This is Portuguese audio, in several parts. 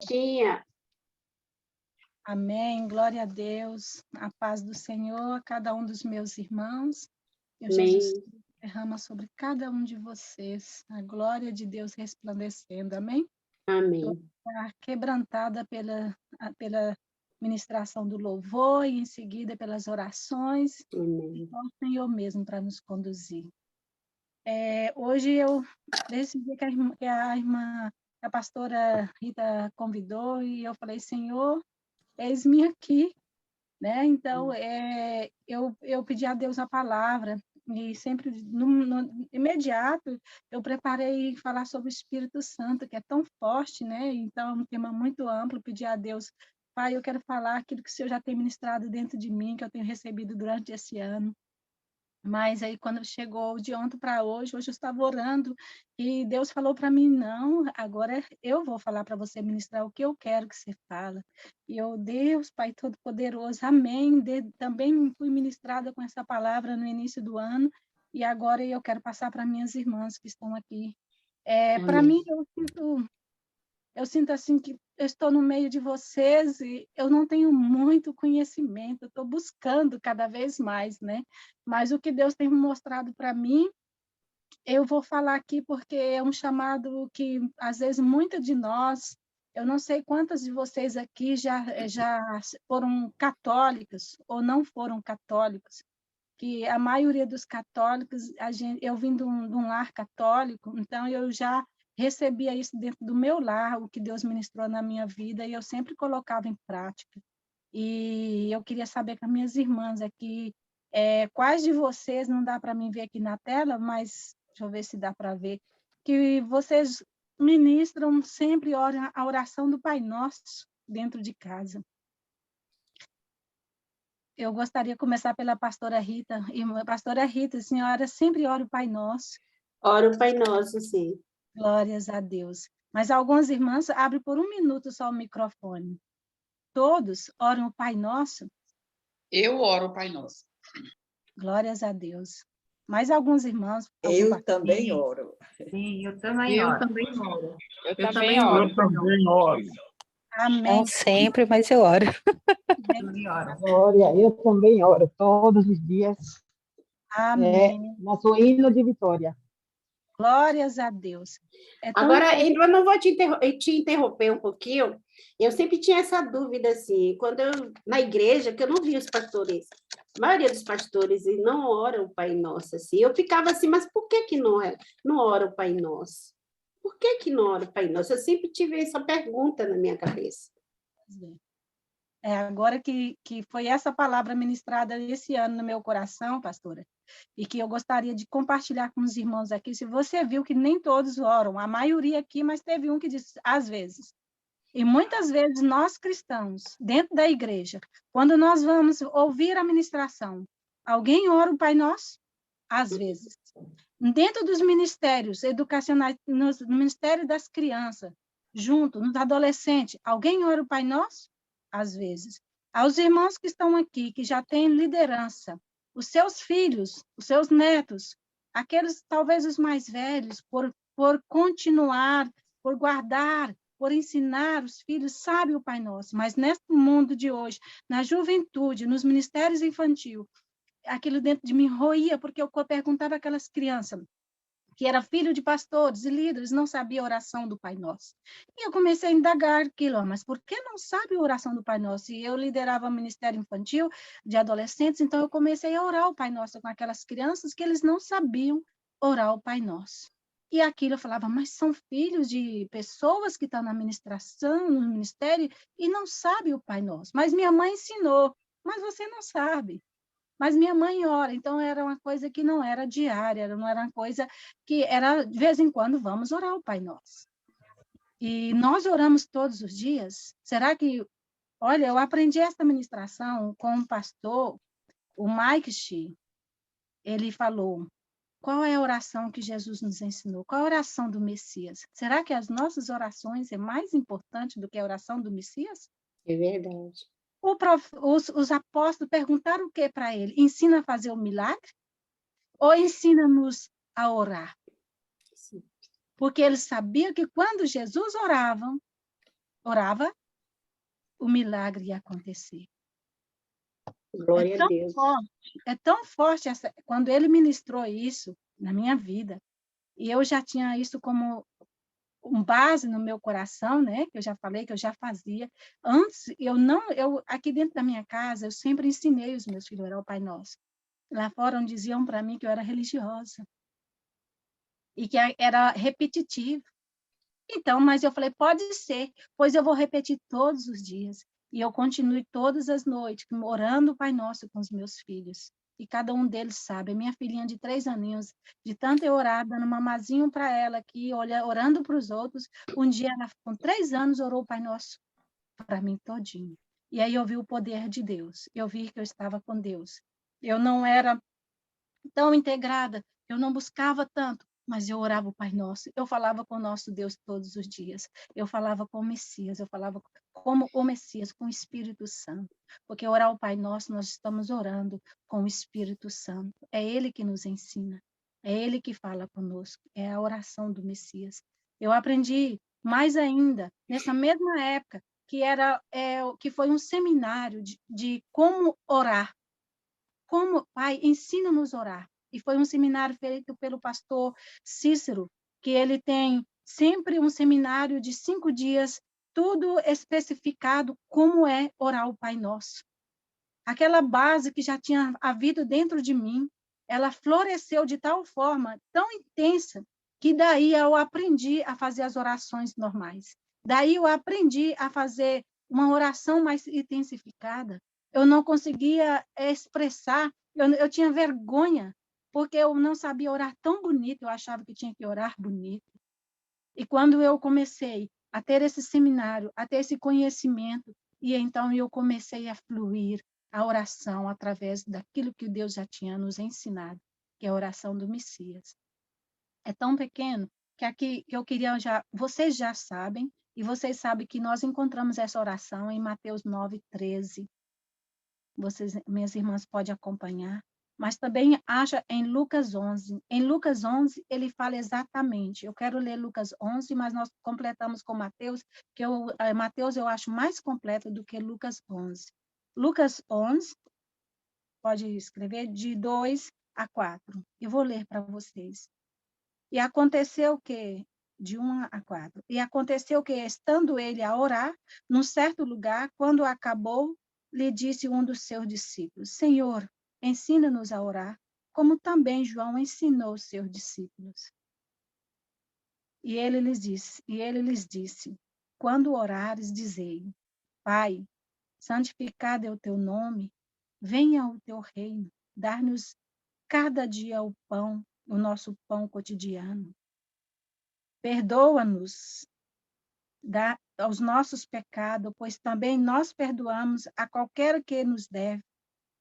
Tinha. Amém, glória a Deus, a paz do Senhor a cada um dos meus irmãos. E o Amém. Jesus derrama sobre cada um de vocês a glória de Deus resplandecendo, amém? Amém. Estou quebrantada pela ministração do louvor e em seguida pelas orações. Amém. O Senhor mesmo para nos conduzir. Hoje eu decidi que a pastora Rita convidou e eu falei, Senhor, eis-me aqui, né? Então, eu pedi a Deus a palavra e sempre, no imediato, eu preparei falar sobre o Espírito Santo, que é tão forte, né? Então, é um tema muito amplo, pedi a Deus, Pai, eu quero falar aquilo que o Senhor já tem ministrado dentro de mim, que eu tenho recebido durante esse ano. Mas aí, quando chegou de ontem para hoje eu estava orando e Deus falou para mim, não, agora eu vou falar para você ministrar o que eu quero que você fala. E eu, Deus, Pai Todo-Poderoso, amém. Também fui ministrada com essa palavra no início do ano e agora eu quero passar para minhas irmãs que estão aqui. Para mim, eu sinto assim que eu estou no meio de vocês e eu não tenho muito conhecimento, estou buscando cada vez mais, né? Mas o que Deus tem mostrado para mim, eu vou falar aqui porque é um chamado que, às vezes, muitas de nós, eu não sei quantas de vocês aqui já foram católicas ou não foram católicas, que a maioria dos católicos, eu vim de um lar católico, então eu já recebia isso dentro do meu lar, o que Deus ministrou na minha vida, e eu sempre colocava em prática. E eu queria saber com as minhas irmãs aqui, quais de vocês, não dá para mim ver aqui na tela, mas deixa eu ver se dá para ver, que vocês ministram sempre a oração do Pai Nosso dentro de casa. Eu gostaria de começar pela pastora Rita. Irmã, pastora Rita, a senhora sempre ora o Pai Nosso. Ora o Pai Nosso, sim. Glórias a Deus. Mas algumas irmãs abrem por 1 minuto só o microfone. Todos oram o Pai Nosso? Eu oro o Pai Nosso. Glórias a Deus. Mais alguns irmãos? Eu também oro. Sim, eu também oro. Eu também oro. Eu também oro. Amém. Não sempre, mas eu oro. Também oro. Glória, eu também oro todos os dias. Amém. Nosso hino de vitória. Glórias a Deus. Agora, eu não vou te interromper um pouquinho. Eu sempre tinha essa dúvida, assim, na igreja, que eu não via os pastores, a maioria dos pastores não oram o Pai Nosso, assim. Eu ficava assim, mas por que não ora o Pai Nosso? Por que não ora o Pai Nosso? Eu sempre tive essa pergunta na minha cabeça. Agora que foi essa palavra ministrada esse ano no meu coração, pastora, e que eu gostaria de compartilhar com os irmãos aqui, se você viu que nem todos oram, a maioria aqui, mas teve um que disse, às vezes. E muitas vezes nós cristãos, dentro da igreja, quando nós vamos ouvir a ministração, alguém ora o Pai Nosso? Às vezes. Dentro dos ministérios educacionais, no Ministério das Crianças, junto, nos adolescentes, alguém ora o Pai Nosso? Às vezes. Aos irmãos que estão aqui, que já têm liderança, os seus filhos, os seus netos, aqueles talvez os mais velhos, por continuar, por guardar, por ensinar os filhos, sabe o Pai Nosso, mas nesse mundo de hoje, na juventude, nos ministérios infantil, aquilo dentro de mim roía, porque eu perguntava àquelas crianças, que era filho de pastores e líderes, não sabia a oração do Pai Nosso. E eu comecei a indagar aquilo, mas por que não sabe a oração do Pai Nosso? E eu liderava o Ministério Infantil de adolescentes, então eu comecei a orar o Pai Nosso com aquelas crianças que eles não sabiam orar o Pai Nosso. E aquilo eu falava, mas são filhos de pessoas que estão na administração, no ministério, e não sabem o Pai Nosso. Mas minha mãe ensinou, mas você não sabe. Mas minha mãe ora, então era uma coisa que não era diária, não era uma coisa que era, de vez em quando, vamos orar o Pai Nosso. E nós oramos todos os dias? Será que... Olha, eu aprendi esta ministração com um pastor, o Mike Shee. Ele falou, qual é a oração que Jesus nos ensinou? Qual a oração do Messias? Será que as nossas orações é mais importante do que a oração do Messias? É verdade. Os apóstolos perguntaram o que para ele? Ensina a fazer o milagre? Ou ensina-nos a orar? Porque eles sabiam que quando Jesus orava, orava, o milagre ia acontecer. Glória a Deus. É tão forte quando ele ministrou isso na minha vida, e eu já tinha isso como base no meu coração, né? Que eu já falei que eu já fazia. Antes, aqui dentro da minha casa, eu sempre ensinei os meus filhos a orar o Pai Nosso. Lá fora diziam para mim que eu era religiosa e que era repetitivo. Então, mas eu falei, pode ser, pois eu vou repetir todos os dias. E eu continuo todas as noites orando o Pai Nosso com os meus filhos. E cada um deles sabe, a minha filhinha de 3 aninhos, de tanto eu orar, dando mamazinho para ela aqui, orando para os outros, um dia ela, com 3 anos, orou o Pai Nosso para mim todinho. E aí eu vi o poder de Deus, eu vi que eu estava com Deus. Eu não era tão integrada, eu não buscava tanto, mas eu orava o Pai Nosso, eu falava com o nosso Deus todos os dias, eu falava com o Messias, eu falava como o Messias, com o Espírito Santo, porque orar o Pai Nosso, nós estamos orando com o Espírito Santo, é Ele que nos ensina, é Ele que fala conosco, é a oração do Messias. Eu aprendi mais ainda, nessa mesma época, que foi um seminário de como orar, como, Pai, ensina-nos a orar. E foi um seminário feito pelo pastor Cícero, que ele tem sempre um seminário de 5 dias, tudo especificado como é orar o Pai Nosso. Aquela base que já tinha havido dentro de mim, ela floresceu de tal forma, tão intensa, que daí eu aprendi a fazer as orações normais. Daí eu aprendi a fazer uma oração mais intensificada. Eu não conseguia expressar, eu tinha vergonha, porque eu não sabia orar tão bonito, eu achava que tinha que orar bonito. E quando eu comecei a ter esse seminário, a ter esse conhecimento, e então eu comecei a fluir a oração através daquilo que Deus já tinha nos ensinado, que é a oração do Messias. É tão pequeno que aqui que eu queria vocês já sabem, e vocês sabem que nós encontramos essa oração em Mateus 9:13. Vocês, minhas irmãs, podem acompanhar, mas também acha em Lucas 11. Em Lucas 11, ele fala exatamente, eu quero ler Lucas 11, mas nós completamos com Mateus, que Mateus eu acho mais completo do que Lucas 11. Lucas 11, pode escrever, de 2 a 4. Eu vou ler para vocês. E aconteceu que, de 1 a 4, e aconteceu que, estando ele a orar, num certo lugar, quando acabou, lhe disse um dos seus discípulos, Senhor, ensina-nos a orar, como também João ensinou os seus discípulos. E ele lhes disse, quando orares, dizei, Pai, santificado é o teu nome, venha o teu reino, dar-nos cada dia o nosso pão cotidiano. Perdoa-nos aos nossos pecados, pois também nós perdoamos a qualquer que nos deve,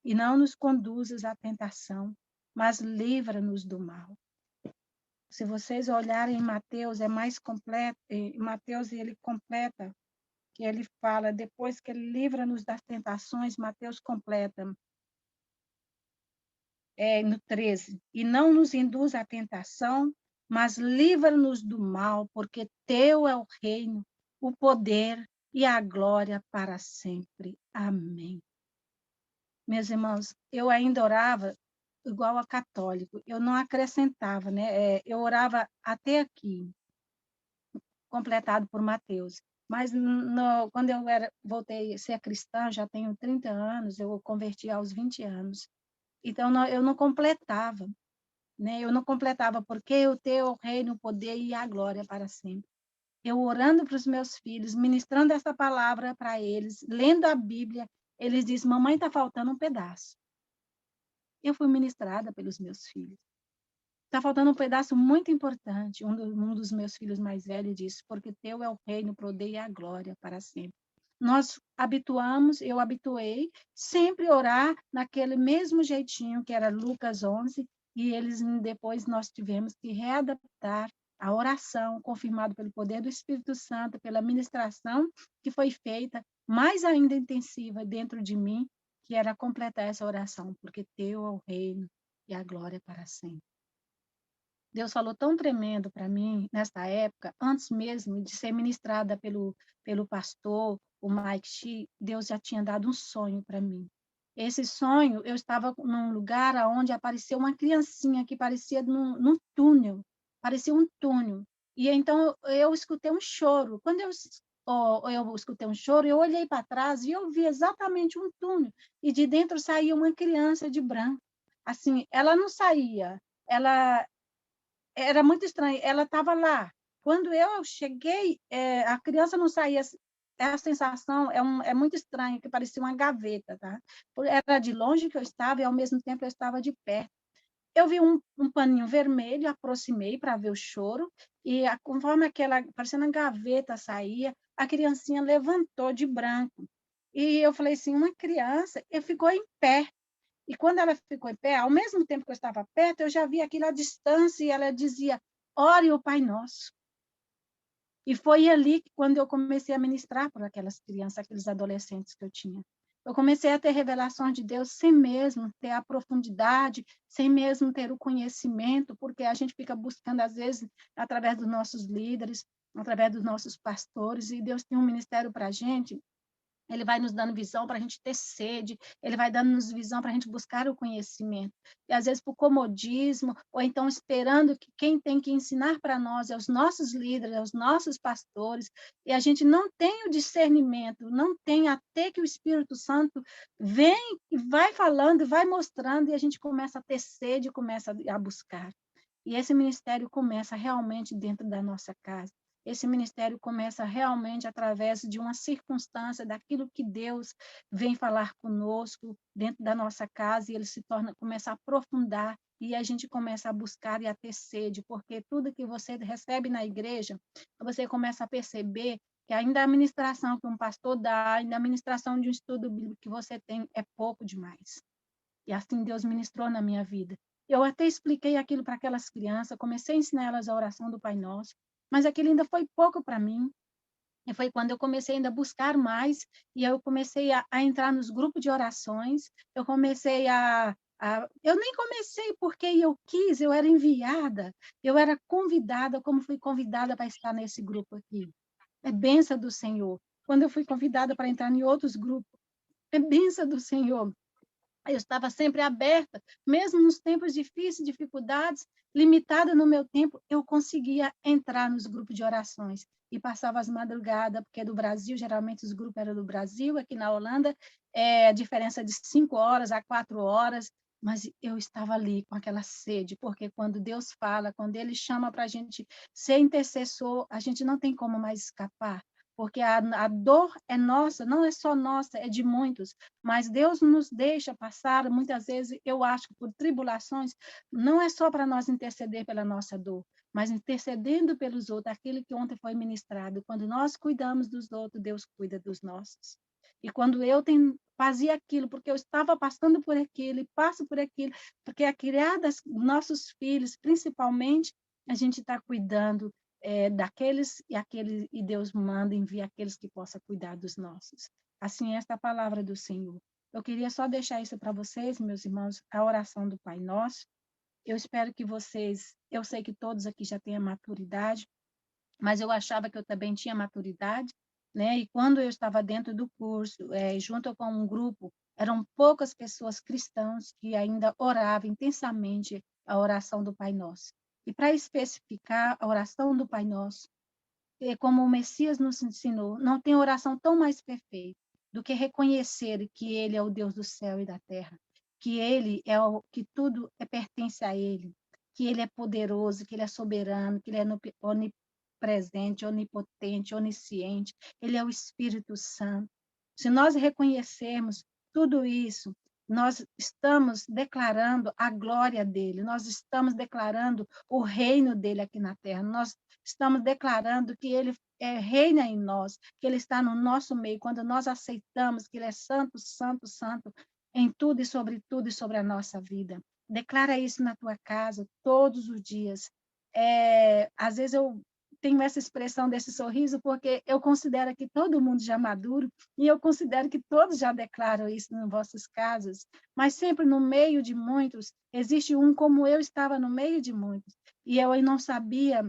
e não nos conduzas à tentação, mas livra-nos do mal. Se vocês olharem em Mateus, é mais completo, em Mateus ele completa, que ele fala, depois que ele livra-nos das tentações, Mateus completa, no 13, e não nos induz à tentação, mas livra-nos do mal, porque teu é o reino, o poder e a glória para sempre. Amém. Meus irmãos, eu ainda orava igual a católico, eu não acrescentava, né? Eu orava até aqui, completado por Mateus. Mas quando eu voltei a ser cristã, já tenho 30 anos, eu converti aos 20 anos. Então, eu não completava, né? Eu não completava, porque o teu reino, o poder e a glória para sempre. Eu orando para os meus filhos, ministrando essa palavra para eles, lendo a Bíblia, eles dizem, mamãe, está faltando um pedaço. Eu fui ministrada pelos meus filhos. Está faltando um pedaço muito importante. Um dos meus filhos mais velhos disse, porque teu é o reino, o poder e a glória para sempre. Nós eu habituei sempre orar naquele mesmo jeitinho que era Lucas 11, e depois nós tivemos que readaptar a oração, confirmado pelo poder do Espírito Santo, pela ministração que foi feita, mais ainda intensiva dentro de mim, que era completar essa oração, porque teu é o reino e a glória para sempre. Deus falou tão tremendo para mim nessa época, antes mesmo de ser ministrada pelo pastor, o Mike Shee, Deus já tinha dado um sonho para mim. Esse sonho, eu estava num lugar onde apareceu uma criancinha que parecia num túnel, parecia um túnel. E então eu escutei um choro. Quando eu escutei um choro, eu olhei para trás e eu vi exatamente um túnel. E de dentro saía uma criança de branco. Assim, ela não saía, ela era muito estranho, ela estava lá. Quando eu cheguei, a criança não saía, a sensação é muito estranha, que parecia uma gaveta, tá? Era de longe que eu estava e, ao mesmo tempo, eu estava de perto. Eu vi um paninho vermelho, aproximei para ver o choro, e conforme aquela, parecendo uma gaveta saía, a criancinha levantou de branco. E eu falei assim, uma criança, e ficou em pé. E quando ela ficou em pé, ao mesmo tempo que eu estava perto, eu já vi aquilo à distância e ela dizia, ore o Pai Nosso. E foi ali que, quando eu comecei a ministrar por aquelas crianças, aqueles adolescentes que eu tinha. Eu comecei a ter revelações de Deus sem mesmo ter a profundidade, sem mesmo ter o conhecimento, porque a gente fica buscando, às vezes, através dos nossos líderes, através dos nossos pastores, e Deus tem um ministério para a gente. Ele vai nos dando visão para a gente ter sede, ele vai dando-nos visão para a gente buscar o conhecimento. E às vezes por comodismo, ou então esperando que quem tem que ensinar para nós é os nossos líderes, é os nossos pastores, e a gente não tem o discernimento, não tem até que o Espírito Santo vem e vai falando, vai mostrando, e a gente começa a ter sede, começa a buscar. E esse ministério começa realmente dentro da nossa casa. Esse ministério começa realmente através de uma circunstância, daquilo que Deus vem falar conosco dentro da nossa casa, e ele começa a aprofundar, e a gente começa a buscar e a ter sede, porque tudo que você recebe na igreja, você começa a perceber que ainda a ministração que um pastor dá, ainda a ministração de um estudo bíblico que você tem é pouco demais. E assim Deus ministrou na minha vida. Eu até expliquei aquilo para aquelas crianças, comecei a ensinar elas a oração do Pai Nosso, mas aquilo ainda foi pouco para mim. E foi quando eu comecei ainda a buscar mais, e eu comecei a entrar nos grupos de orações, eu comecei eu nem comecei porque eu quis, eu era enviada, eu era convidada, como fui convidada para estar nesse grupo aqui. É bênção do Senhor. Quando eu fui convidada para entrar em outros grupos, é bênção do Senhor. Eu estava sempre aberta, mesmo nos tempos difíceis, dificuldades, limitada no meu tempo, eu conseguia entrar nos grupos de orações e passava as madrugadas, porque é do Brasil, geralmente os grupos eram do Brasil, aqui na Holanda, a diferença de 5 horas a 4 horas, mas eu estava ali com aquela sede, porque quando Deus fala, quando Ele chama para a gente ser intercessor, a gente não tem como mais escapar, porque a dor é nossa, não é só nossa, é de muitos, mas Deus nos deixa passar, muitas vezes, eu acho, por tribulações, não é só para nós interceder pela nossa dor, mas intercedendo pelos outros, aquilo que ontem foi ministrado. Quando nós cuidamos dos outros, Deus cuida dos nossos. E quando eu fazia aquilo, porque eu estava passando por aquilo, e passo por aquilo, porque a criar nossos filhos, principalmente, a gente está cuidando daqueles e Deus manda enviar aqueles que possam cuidar dos nossos. Assim, esta é a palavra do Senhor. Eu queria só deixar isso para vocês, meus irmãos, a oração do Pai Nosso. Eu espero que vocês, eu sei que todos aqui já têm a maturidade, mas eu achava que eu também tinha maturidade, né? E quando eu estava dentro do curso, junto com um grupo, eram poucas pessoas cristãs que ainda oravam intensamente a oração do Pai Nosso. E para especificar a oração do Pai Nosso, como o Messias nos ensinou, não tem oração tão mais perfeita do que reconhecer que Ele é o Deus do céu e da terra, que Ele que tudo pertence a Ele, que Ele é poderoso, que Ele é soberano, que Ele é onipresente, onipotente, onisciente, Ele é o Espírito Santo. Se nós reconhecermos tudo isso, nós estamos declarando a glória dele, nós estamos declarando o reino dele aqui na terra, nós estamos declarando que ele reina em nós, que ele está no nosso meio, quando nós aceitamos que ele é santo, santo, santo, em tudo e sobre a nossa vida. Declara isso na tua casa, todos os dias. Às vezes eu tenho essa expressão desse sorriso, porque eu considero que todo mundo já maduro, e eu considero que todos já declaram isso em vossas casas, mas sempre no meio de muitos, existe um como eu estava no meio de muitos, e eu não sabia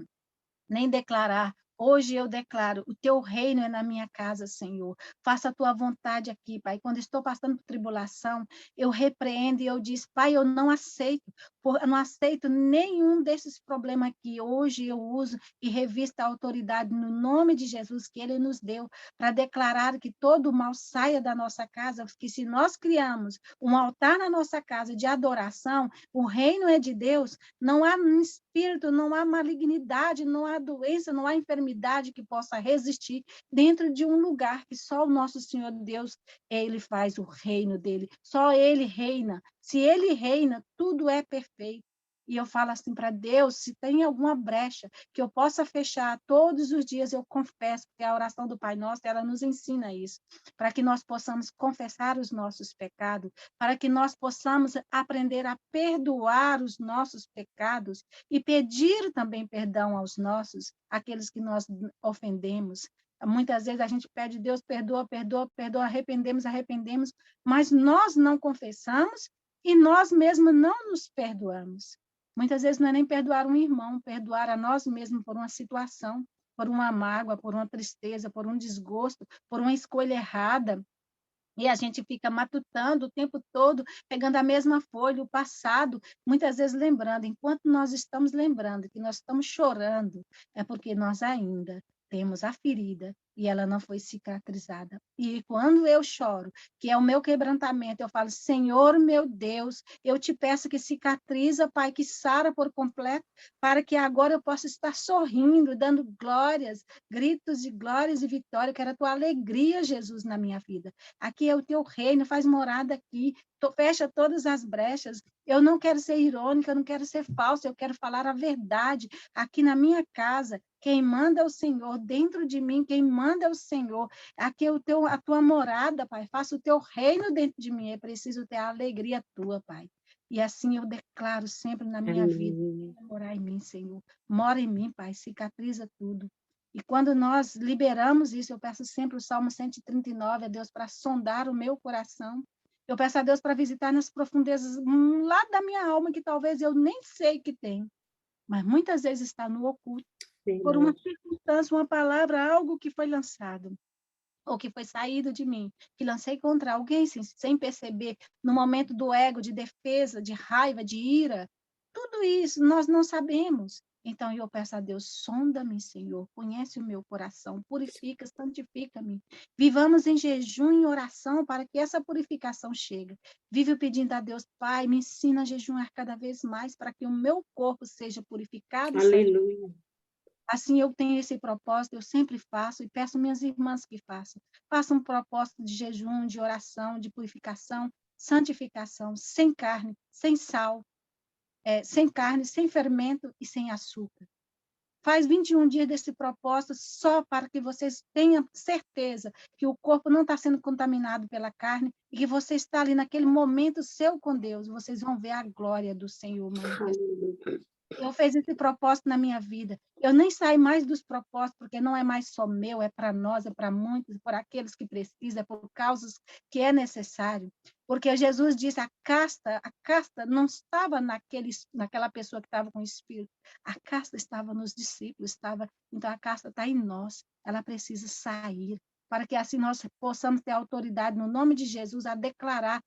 nem declarar. Hoje eu declaro, o teu reino é na minha casa, Senhor. Faça a tua vontade aqui, Pai. Quando estou passando por tribulação, eu repreendo e eu digo, Pai, eu não aceito, eu não aceito nenhum desses problemas que hoje eu uso e revisto a autoridade no nome de Jesus que Ele nos deu para declarar que todo o mal saia da nossa casa, que se nós criamos um altar na nossa casa de adoração, o reino é de Deus, não há espírito, não há malignidade, não há doença, não há enfermidade que possa resistir dentro de um lugar que só o nosso Senhor Deus, Ele faz o reino dele. Só Ele reina. Se Ele reina, tudo é perfeito. E eu falo assim para Deus, se tem alguma brecha que eu possa fechar todos os dias, eu confesso, porque a oração do Pai Nosso, ela nos ensina isso, para que nós possamos confessar os nossos pecados, para que nós possamos aprender a perdoar os nossos pecados e pedir também perdão aos nossos, aqueles que nós ofendemos. Muitas vezes a gente pede, Deus, perdoa, perdoa, perdoa, arrependemos, mas nós não confessamos e nós mesmos não nos perdoamos. Muitas vezes não é nem perdoar um irmão, perdoar a nós mesmos por uma situação, por uma mágoa, por uma tristeza, por um desgosto, por uma escolha errada. E a gente fica matutando o tempo todo, pegando a mesma folha, o passado, muitas vezes lembrando. Enquanto nós estamos lembrando que nós estamos chorando, é porque nós ainda temos a ferida e ela não foi cicatrizada. E quando eu choro, que é o meu quebrantamento, eu falo, Senhor meu Deus, eu te peço que cicatriza, Pai, que sara por completo, para que agora eu possa estar sorrindo, dando glórias, gritos de glórias e vitória. Eu quero a tua alegria, Jesus, na minha vida. Aqui é o teu reino, faz morada aqui, fecha todas as brechas. Eu não quero ser irônica, eu não quero ser falsa, eu quero falar a verdade aqui na minha casa. Quem manda é o Senhor, dentro de mim, quem manda é o Senhor. Aqui é a tua morada, Pai. Faça o teu reino dentro de mim. É preciso ter a alegria tua, Pai. E assim eu declaro sempre na minha vida, morar em mim, Senhor. Mora em mim, Pai, cicatriza tudo. E quando nós liberamos isso, eu peço sempre o Salmo 139 a Deus para sondar o meu coração. Eu peço a Deus para visitar nas profundezas lá da minha alma, que talvez eu nem sei que tem, mas muitas vezes está no oculto, por uma circunstância, uma palavra, algo que foi lançado, ou que foi saído de mim, que lancei contra alguém sem perceber, no momento do ego, de defesa, de raiva, de ira. Tudo isso nós não sabemos. Então, eu peço a Deus, sonda-me, Senhor, conhece o meu coração, purifica, santifica-me. Vivamos em jejum e oração para que essa purificação chegue. Vive pedindo a Deus, Pai, me ensina a jejuar cada vez mais para que o meu corpo seja purificado. Aleluia. Assim, eu tenho esse propósito, eu sempre faço e peço minhas irmãs que façam. Façam um propósito de jejum, de oração, de purificação, santificação, sem carne, sem sal, sem carne, sem fermento e sem açúcar. Faz 21 dias desse propósito só para que vocês tenham certeza que o corpo não está sendo contaminado pela carne e que você está ali naquele momento seu com Deus. Vocês vão ver a glória do Senhor manifestada. Eu fiz esse propósito na minha vida. Eu nem saio mais dos propósitos, porque não é mais só meu, é para nós, é para muitos, por aqueles que precisam, é por causas que é necessário. Porque Jesus disse, a casta não estava naquela pessoa que estava com o Espírito. A casta estava nos discípulos, então a casta está em nós. Ela precisa sair, para que assim nós possamos ter autoridade no nome de Jesus a declarar,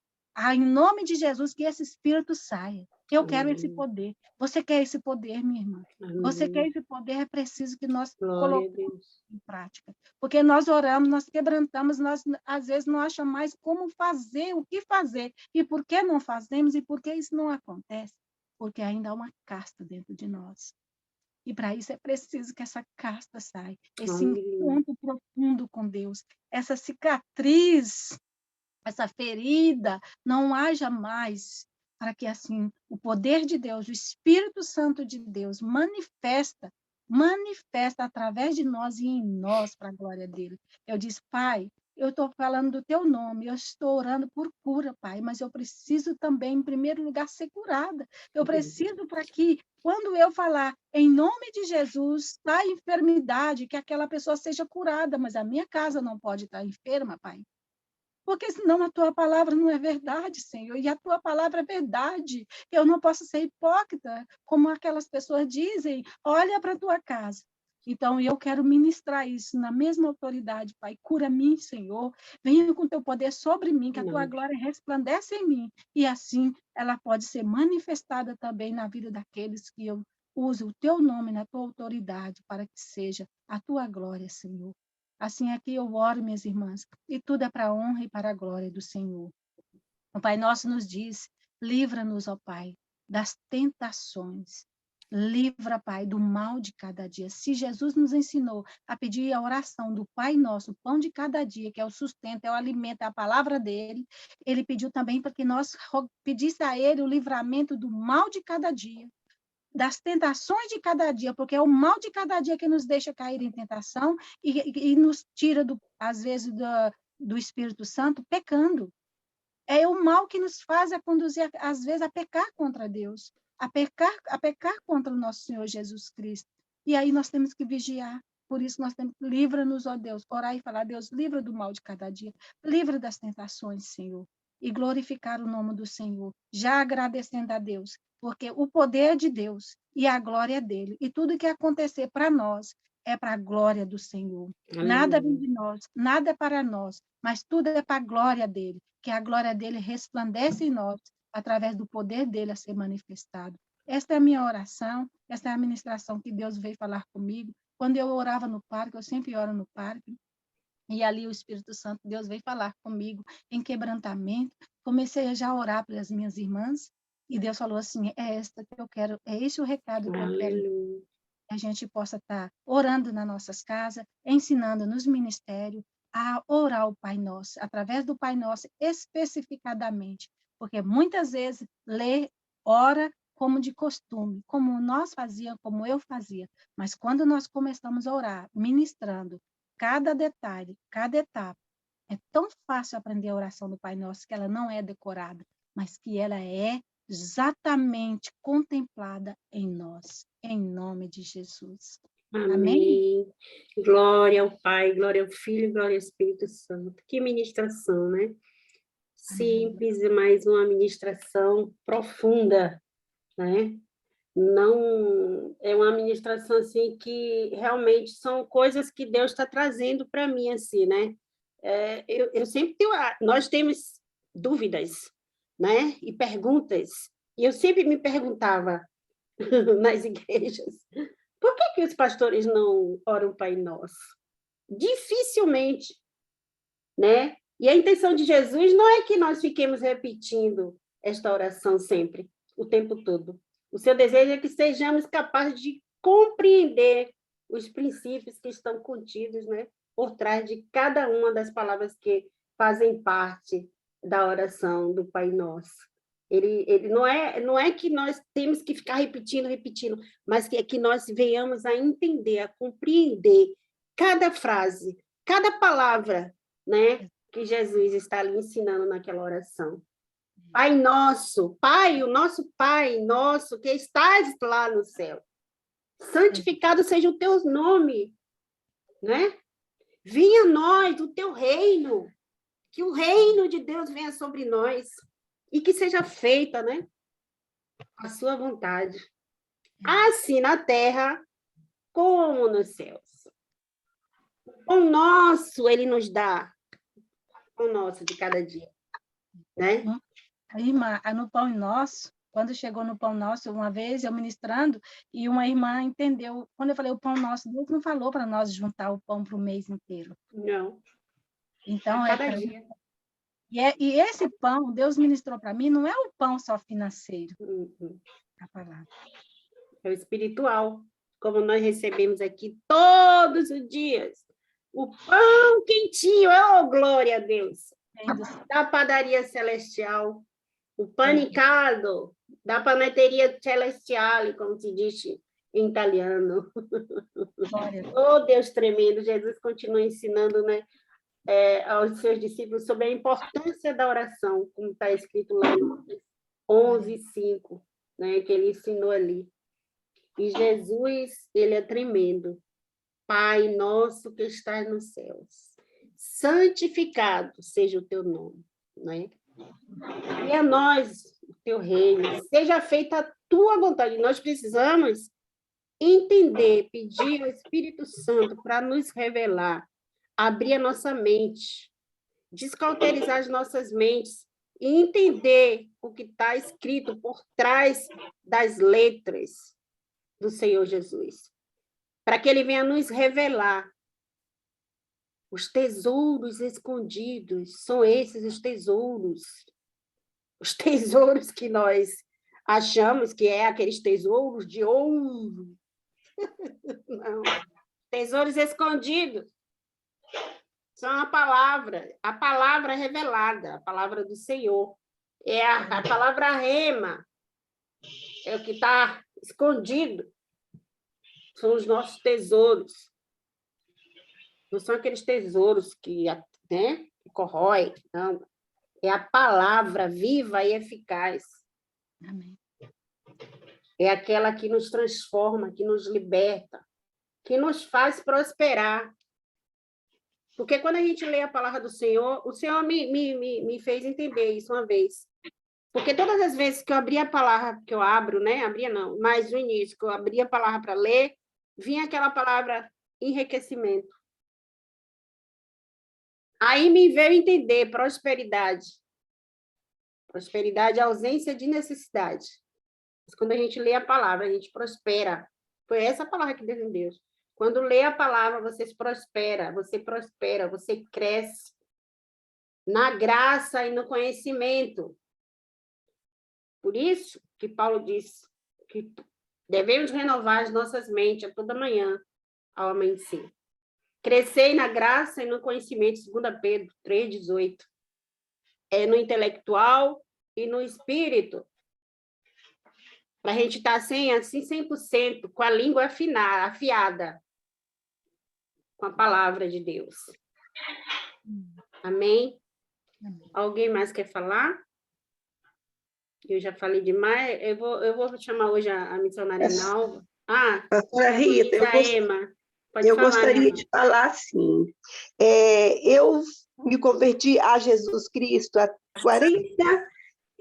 em nome de Jesus, que esse Espírito saia. Eu quero esse poder. Você quer esse poder, minha irmã? Você quer esse poder, é preciso que nós coloquemos em prática. Porque nós oramos, nós quebrantamos, nós às vezes não achamos mais como fazer, o que fazer. E por que não fazemos e por que isso não acontece? Porque ainda há uma casta dentro de nós. E para isso é preciso que essa casta saia. Esse encontro profundo com Deus. Essa cicatriz, essa ferida, não haja mais, para que assim o poder de Deus, o Espírito Santo de Deus manifesta através de nós e em nós para a glória dele. Eu disse, Pai, eu estou falando do teu nome, eu estou orando por cura, Pai, mas eu preciso também, em primeiro lugar, ser curada. Eu preciso para que, quando eu falar em nome de Jesus, da enfermidade, que aquela pessoa seja curada, mas a minha casa não pode estar enferma, Pai. porque senão a tua palavra não é verdade, Senhor, e a tua palavra é verdade. Eu não posso ser hipócrita, como aquelas pessoas dizem, olha para a tua casa. Então, eu quero ministrar isso na mesma autoridade, Pai. Cura-me, Senhor. Venha com teu poder sobre mim, que a tua glória resplandece em mim. E assim, ela pode ser manifestada também na vida daqueles que eu uso o teu nome na tua autoridade, para que seja a tua glória, Senhor. Assim aqui eu oro, minhas irmãs, e tudo é para a honra e para a glória do Senhor. O Pai Nosso nos diz, livra-nos, ó Pai, das tentações. Livra, Pai, do mal de cada dia. Se Jesus nos ensinou a pedir a oração do Pai Nosso, o pão de cada dia, que é o sustento, é o alimento, é a palavra dele, ele pediu também para que nós pedisse a ele o livramento do mal de cada dia, das tentações de cada dia, porque é o mal de cada dia que nos deixa cair em tentação e nos tira, às vezes, do Espírito Santo pecando. É o mal que nos faz a conduzir, às vezes, a pecar contra Deus, a pecar contra o nosso Senhor Jesus Cristo. E aí nós temos que vigiar. Por isso nós temos que livra-nos, ó Deus, orar e falar, Deus, livra do mal de cada dia, livra das tentações, Senhor, e glorificar o nome do Senhor, já agradecendo a Deus, porque o poder é de Deus e a glória é dele, e tudo que acontecer para nós é para a glória do Senhor. Nada vem de nós, nada é para nós, mas tudo é para a glória dele, que a glória dele resplandece em nós, através do poder dele a ser manifestado. Esta é a minha oração, esta é a ministração que Deus veio falar comigo. Quando eu orava no parque, eu sempre oro no parque, e ali o Espírito Santo, Deus veio falar comigo em quebrantamento. Comecei a já orar pelas minhas irmãs, e Deus falou assim, é esta que eu quero, é esse o recado que eu quero que a gente possa estar orando nas nossas casas, ensinando nos ministérios a orar o Pai Nosso, através do Pai Nosso especificadamente, porque muitas vezes lê, ora como de costume, como nós fazíamos, como eu fazia, mas quando nós começamos a orar, ministrando cada detalhe, cada etapa, é tão fácil aprender a oração do Pai Nosso que ela não é decorada, mas que ela é exatamente contemplada em nós, em nome de Jesus. Amém. Amém? Glória ao Pai, glória ao Filho, glória ao Espírito Santo. Que ministração, né? Simples, mas uma ministração profunda, né? Não é uma ministração assim que realmente são coisas que Deus está trazendo para mim assim, né? Eu sempre tenho, nós temos dúvidas, né? E perguntas. E eu sempre me perguntava nas igrejas, por que os pastores não oram Pai Nosso? Dificilmente, né? E a intenção de Jesus não é que nós fiquemos repetindo esta oração sempre, o tempo todo. O seu desejo é que sejamos capazes de compreender os princípios que estão contidos, né, por trás de cada uma das palavras que fazem parte da oração do Pai Nosso. Ele não é que nós temos que ficar repetindo, mas que é que nós venhamos a entender, a compreender cada frase, cada palavra, né, que Jesus está ali ensinando naquela oração. Pai nosso, Pai, o nosso Pai nosso que estás lá no céu, santificado seja o teu nome, né? Venha a nós o teu reino, que o reino de Deus venha sobre nós e que seja feita, né, a sua vontade, assim na terra como nos céus. O pão nosso ele nos dá, o pão nosso de cada dia, né? Irmã, no Pão Nosso, quando chegou no Pão Nosso, uma vez eu ministrando, e uma irmã entendeu, quando eu falei o Pão Nosso, Deus não falou para nós juntar o pão para o mês inteiro. Não. Então, Cada dia. E esse pão, Deus ministrou para mim, não é o pão só financeiro. A palavra. É o espiritual, como nós recebemos aqui todos os dias. O pão quentinho, oh, glória a Deus! Da padaria celestial, o panicado, da paneteria celestiale, como se diz em italiano. Oh, Deus tremendo, Jesus continua ensinando, né, aos seus discípulos sobre a importância da oração, como está escrito lá em 11:5, né, que ele ensinou ali. E Jesus, ele é tremendo. Pai nosso que estás nos céus, santificado seja o teu nome, né? E a nós, o teu reino, seja feita a tua vontade. Nós precisamos entender, pedir ao Espírito Santo para nos revelar, abrir a nossa mente, descauterizar as nossas mentes e entender o que está escrito por trás das letras do Senhor Jesus, para que Ele venha nos revelar os tesouros escondidos. São esses os tesouros que nós achamos que é aqueles tesouros de ouro. Não, tesouros escondidos são a palavra revelada, a palavra do Senhor. É a palavra rema, é o que está escondido. São os nossos tesouros. Não são aqueles tesouros que, né, que corroem, não. É a palavra viva e eficaz. Amém. É aquela que nos transforma, que nos liberta, que nos faz prosperar. Porque quando a gente lê a palavra do Senhor, o Senhor me fez entender isso uma vez. Porque todas as vezes que eu abria a palavra, que eu abro, né? Abria não, mas no início, que eu abria a palavra para ler, vinha aquela palavra enriquecimento. Aí me veio entender prosperidade. Prosperidade é ausência de necessidade. Mas quando a gente lê a palavra, a gente prospera. Foi essa palavra que Deus me deu. Quando lê a palavra, você prospera, você cresce na graça e no conhecimento. Por isso que Paulo diz que devemos renovar as nossas mentes a toda manhã, ao amanhecer. Crescer na graça e no conhecimento, 2 Pedro 3,18. É no intelectual e no espírito. Para a gente estar assim 100%, com a língua afiada, com a palavra de Deus. Amém? Alguém mais quer falar? Eu já falei demais. Eu vou chamar hoje a missionária Nalva. Pastora Rita, eu falar, gostaria de falar assim. Eu me converti a Jesus Cristo há 40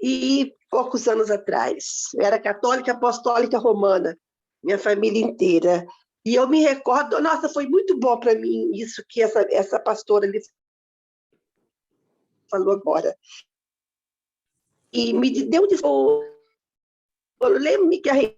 e poucos anos atrás. Eu era católica apostólica romana, minha família inteira. E eu me recordo, nossa, foi muito bom para mim isso que essa pastora ali falou agora. E me deu eu lembro-me que a gente